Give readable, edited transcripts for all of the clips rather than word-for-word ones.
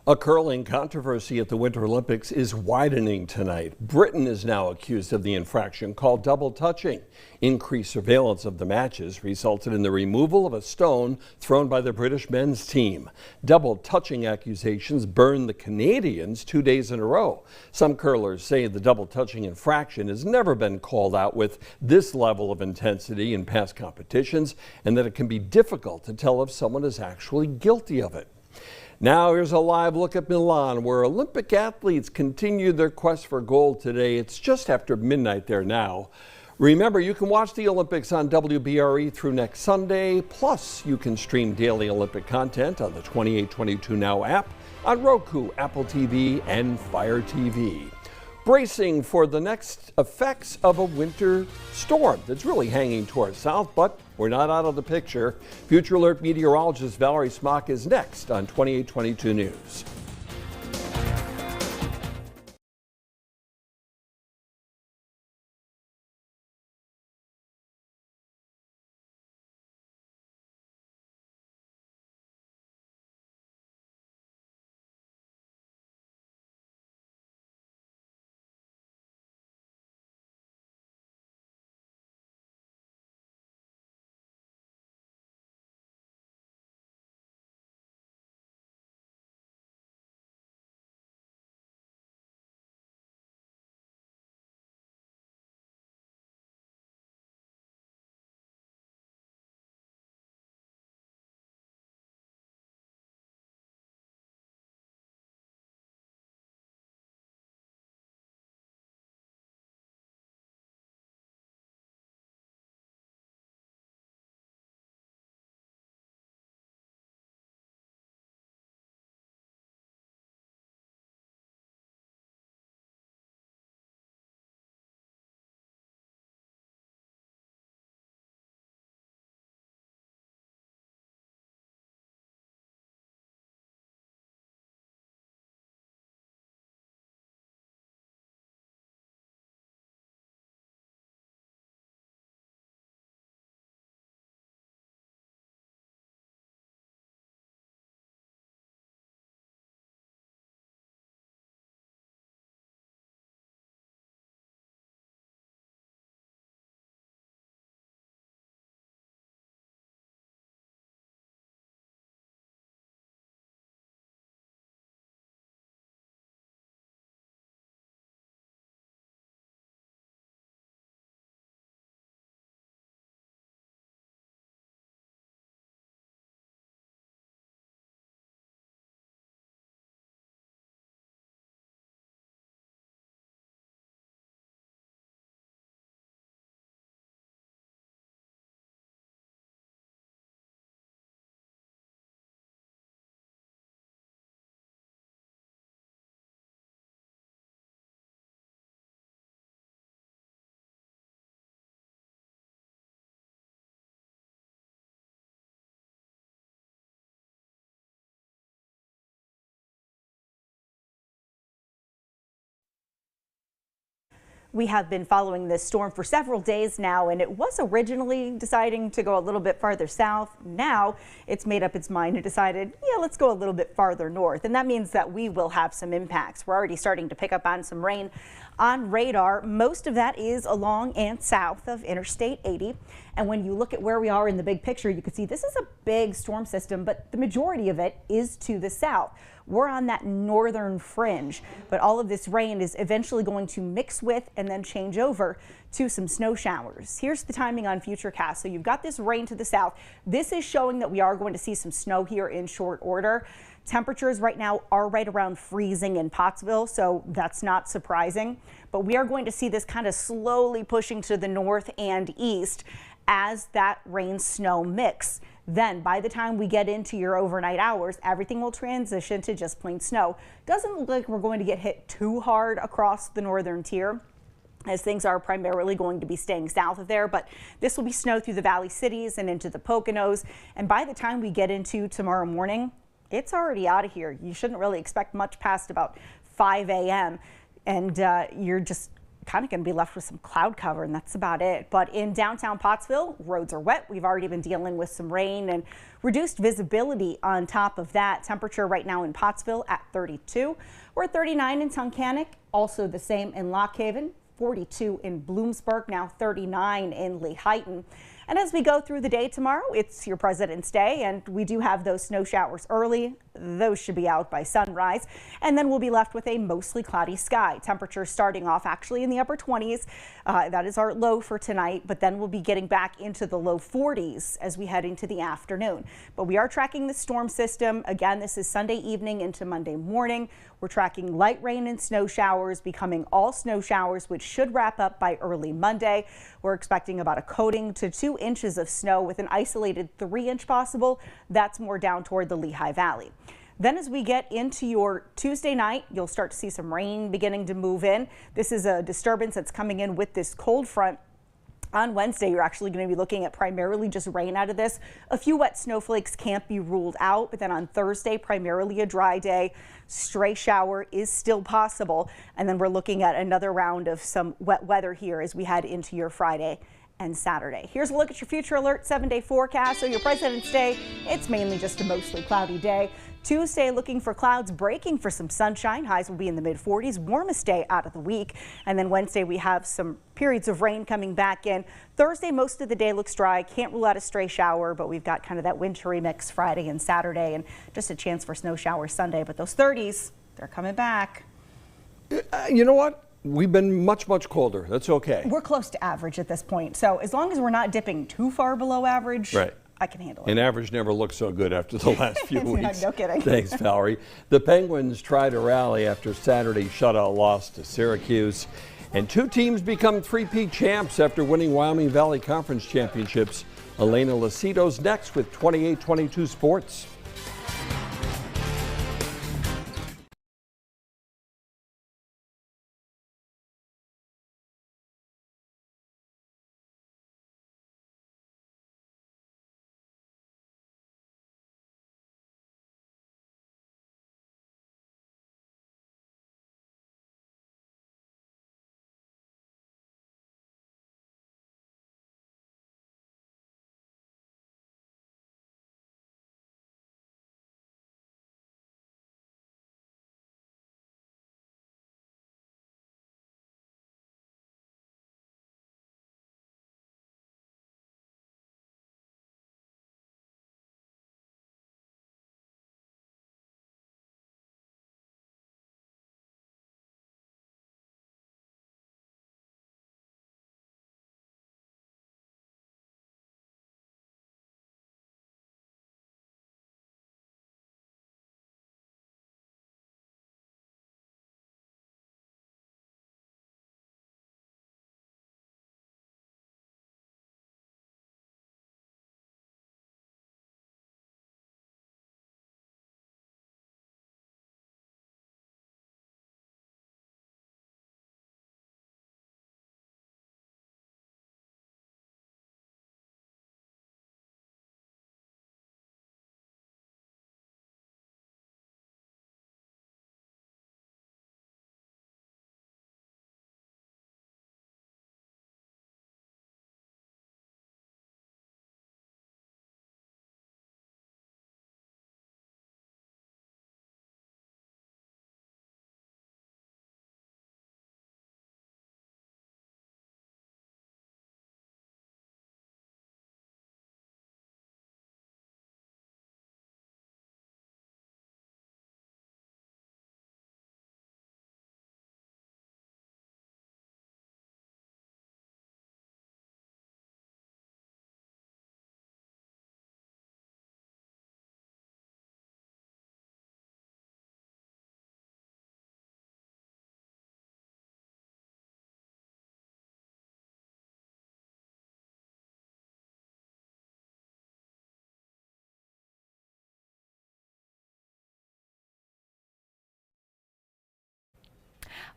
A curling controversy at the Winter Olympics is widening tonight. Britain is now accused of the infraction called double touching. Increased surveillance of the matches resulted in the removal of a stone thrown by the British men's team. Double touching accusations burned the Canadians 2 days in a row. Some curlers say the double touching infraction has never been called out with this level of intensity in past competitions, and that it can be difficult to tell if someone is actually guilty of it. Now here's a live look at Milan, where Olympic athletes continue their quest for gold today. It's just after midnight there now. Remember, you can watch the Olympics on WBRE through next Sunday. Plus, you can stream daily Olympic content on the 2822 Now app, on Roku, Apple TV, and Fire TV. Bracing for the next effects of a winter storm that's really hanging toward south, but we're not out of the picture. Future Alert meteorologist Valerie Smock is next on 2822 News. We have been following this storm for several days now, and it was originally deciding to go a little bit farther south. Now it's made up its mind and decided, yeah, let's go a little bit farther north. And that means that we will have some impacts. We're already starting to pick up on some rain on radar. Most of that is along and south of Interstate 80. And when you look at where we are in the big picture, you can see this is a big storm system, but the majority of it is to the south. We're on that northern fringe, but all of this rain is eventually going to mix with and then change over to some snow showers. Here's the timing on Futurecast. So you've got this rain to the south. This is showing that we are going to see some snow here in short order. Temperatures right now are right around freezing in Pottsville, so that's not surprising. But we are going to see this kind of slowly pushing to the north and east as that rain snow mix. Then by the time we get into your overnight hours, everything will transition to just plain snow. Doesn't look like we're going to get hit too hard across the northern tier, as things are primarily going to be staying south of there, but this will be snow through the Valley cities and into the Poconos. And by the time we get into tomorrow morning, it's already out of here. You shouldn't really expect much past about 5 a.m. and you're just kind of going to be left with some cloud cover, and that's about it. But in downtown Pottsville, roads are wet. We've already been dealing with some rain and reduced visibility on top of that. Temperature right now in Pottsville at 32. We're at 39 in Tunkhannock, also the same in Lock Haven, 42 in Bloomsburg, now 39 in Lehighton. And as we go through the day tomorrow, it's your President's Day, and we do have those snow showers early. Those should be out by sunrise. And then we'll be left with a mostly cloudy sky. Temperatures starting off actually in the upper 20s. That is our low for tonight, but then we'll be getting back into the low 40s as we head into the afternoon. But we are tracking the storm system. Again, this is Sunday evening into Monday morning. We're tracking light rain and snow showers becoming all snow showers, which should wrap up by early Monday. We're expecting about a coating to 2 inches of snow with an isolated 3-inch possible. That's more down toward the Lehigh Valley. Then as we get into your Tuesday night, you'll start to see some rain beginning to move in. This is a disturbance that's coming in with this cold front. On Wednesday, you're actually going to be looking at primarily just rain out of this. A few wet snowflakes can't be ruled out, but then on Thursday, primarily a dry day. Stray shower is still possible. And then we're looking at another round of some wet weather here as we head into your Friday and Saturday. Here's a look at your Future Alert 7-day forecast. So your President's Day, it's mainly just a mostly cloudy day. Tuesday, looking for clouds breaking for some sunshine. Highs will be in the mid-40s, warmest day out of the week. And then Wednesday, we have some periods of rain coming back in. Thursday, most of the day looks dry. Can't rule out a stray shower, but we've got kind of that wintry mix Friday and Saturday, and just a chance for snow showers Sunday. But those 30s, they're coming back. You know what? We've been much, much colder. That's okay. We're close to average at this point. So as long as we're not dipping too far below average, right, I can handle it. And average never looked so good after the last few weeks. No kidding. Thanks, Valerie. The Penguins try to rally after Saturday's shutout loss to Syracuse. And 2 teams become three-peat champs after winning Wyoming Valley Conference championships. Elena Lucido's next with 28-22 Sports.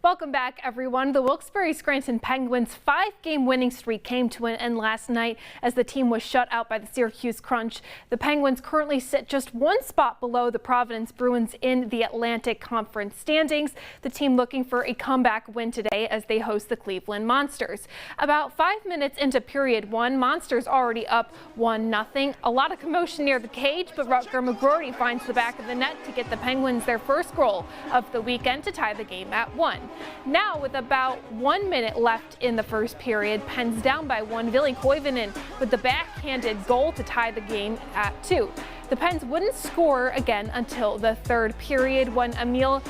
Welcome back, everyone. The Wilkes-Barre-Scranton Penguins' 5-game winning streak came to an end last night as the team was shut out by the Syracuse Crunch. The Penguins currently sit just one spot below the Providence Bruins in the Atlantic Conference standings. The team looking for a comeback win today as they host the Cleveland Monsters. About 5 minutes into period one, Monsters already up 1-0. A lot of commotion near the cage, but Rutger McGroarty finds the back of the net to get the Penguins their first goal of the weekend to tie the game at 1. Now, with about 1 minute left in the first period, Pens down by 1. Ville Koivunen with the backhanded goal to tie the game at 2. The Pens wouldn't score again until the third period when Emil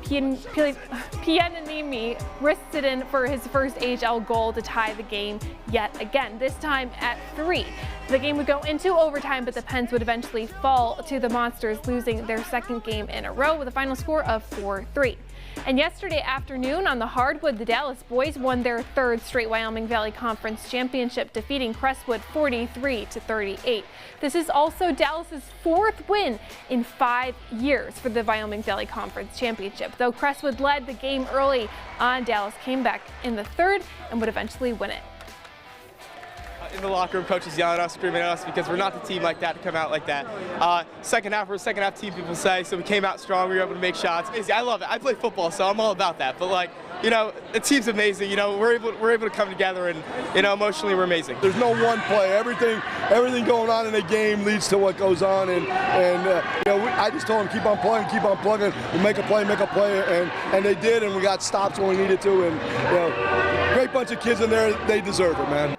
Pieniemi risked it in for his first AHL goal to tie the game yet again, this time at 3. The game would go into overtime, but the Pens would eventually fall to the Monsters, losing their second game in a row with a final score of 4-3. And yesterday afternoon on the hardwood, the Dallas boys won their third straight Wyoming Valley Conference championship, defeating Crestwood 43-38. This is also Dallas's 4th win in 5 years for the Wyoming Valley Conference championship. Though Crestwood led the game early on, Dallas came back in the third and would eventually win it. In the locker room, coaches yelling at us, screaming at us because we're not the team like that to come out like that. Second half, we're a second half team, people say, so we came out strong, we were able to make shots. I love it. I play football, so I'm all about that. But the team's amazing. We're able to come together and, emotionally we're amazing. There's no one play. Everything going on in the game leads to what goes on, I just told them keep on playing, keep on plugging, and make a play, and they did, and we got stops when we needed to, and great bunch of kids in there. They deserve it, man.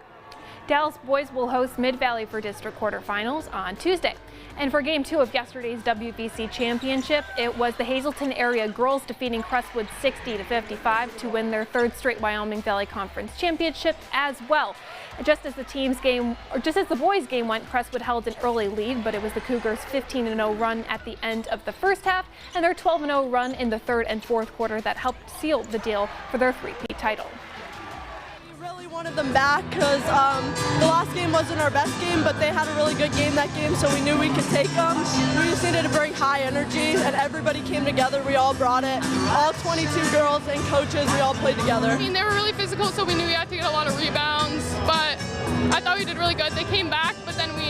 Dallas boys will host Mid-Valley for district quarterfinals on Tuesday. And for game 2 of yesterday's WVC championship, it was the Hazleton area girls defeating Crestwood 60-55 to win their 3rd straight Wyoming Valley Conference championship as well. Just as the boys' game went, Crestwood held an early lead, but it was the Cougars' 15-0 run at the end of the first half and their 12-0 run in the 3rd and 4th quarter that helped seal the deal for their three-peat title. Really wanted them back because the last game wasn't our best game, but they had a really good game that game, so we knew we could take them. We just needed to bring high energy, and everybody came together. We all brought it. All 22 girls and coaches, we all played together. I mean, they were really physical, so we knew we had to get a lot of rebounds, but I thought we did really good. They came back, but then we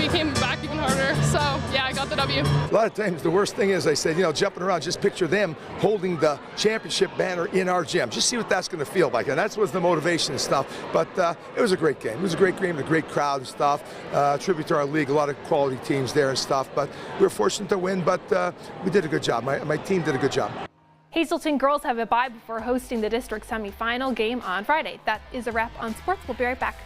came back even harder. So, yeah, I got the W. A lot of times the worst thing is, I said, jumping around, just picture them holding the championship banner in our gym. Just see what that's going to feel like. And that was the motivation and stuff. But it was a great game. It was a great game, a great crowd and stuff. Tribute to our league, a lot of quality teams there and stuff. But we were fortunate to win, but we did a good job. My team did a good job. Hazleton girls have a bye before hosting the district semifinal game on Friday. That is a wrap on sports. We'll be right back.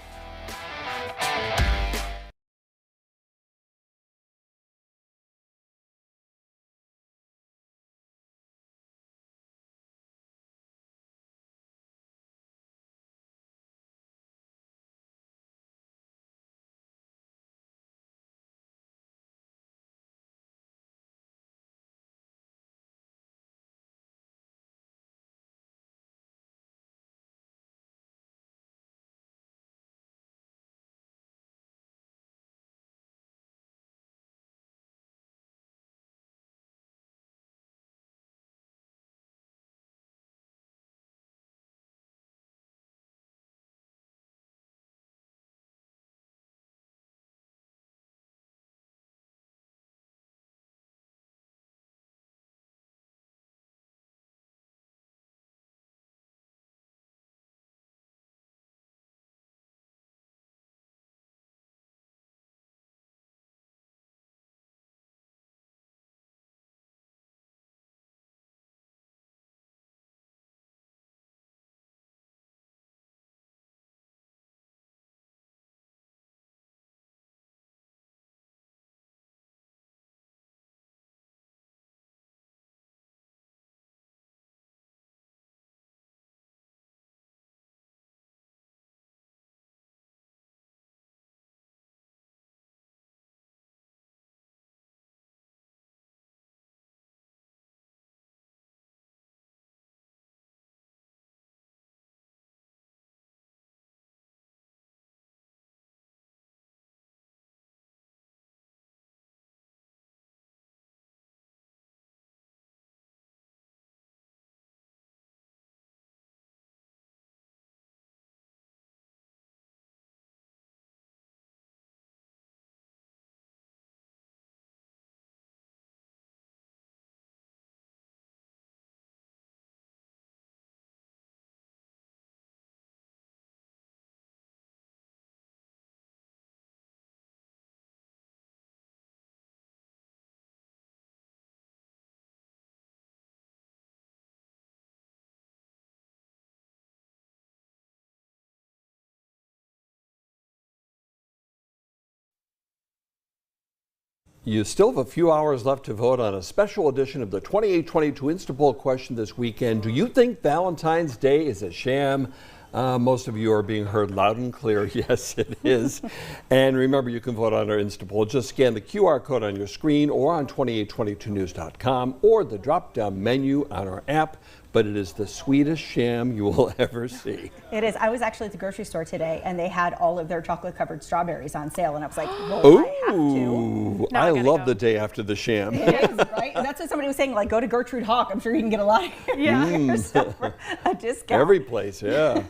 You still have a few hours left to vote on a special edition of the 2822 Instapoll question this weekend. Do you think Valentine's Day is a sham? Most of you are being heard loud and clear. Yes, it is. And remember, you can vote on our Instapoll. Just scan the QR code on your screen or on 2822news.com or the drop-down menu on our app. But it is the sweetest sham you will ever see. It is. I was actually at the grocery store today, and they had all of their chocolate-covered strawberries on sale, and I was like, well, Ooh, I have to. I love the day after the sham. It is, right? And that's what somebody was saying, like, go to Gertrude Hawk. I'm sure you can get a lot of yourself for a discount. Every place, yeah.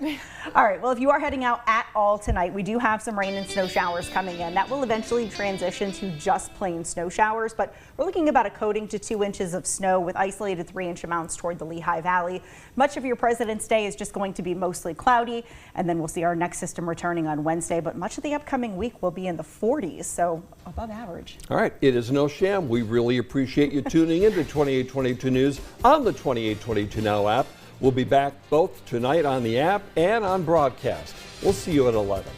All right, well, if you are heading out at all tonight, we do have some rain and snow showers coming in. That will eventually transition to just plain snow showers, but we're looking about a coating to 2 inches of snow with isolated 3-inch amounts toward the Lehigh Valley. Much of your President's Day is just going to be mostly cloudy, and then we'll see our next system returning on Wednesday, but much of the upcoming week will be in the 40s, so above average. All right, it is no sham. We really appreciate you tuning in to 2822 News on the 2822 Now app. We'll be back both tonight on the app and on broadcast. We'll see you at 11.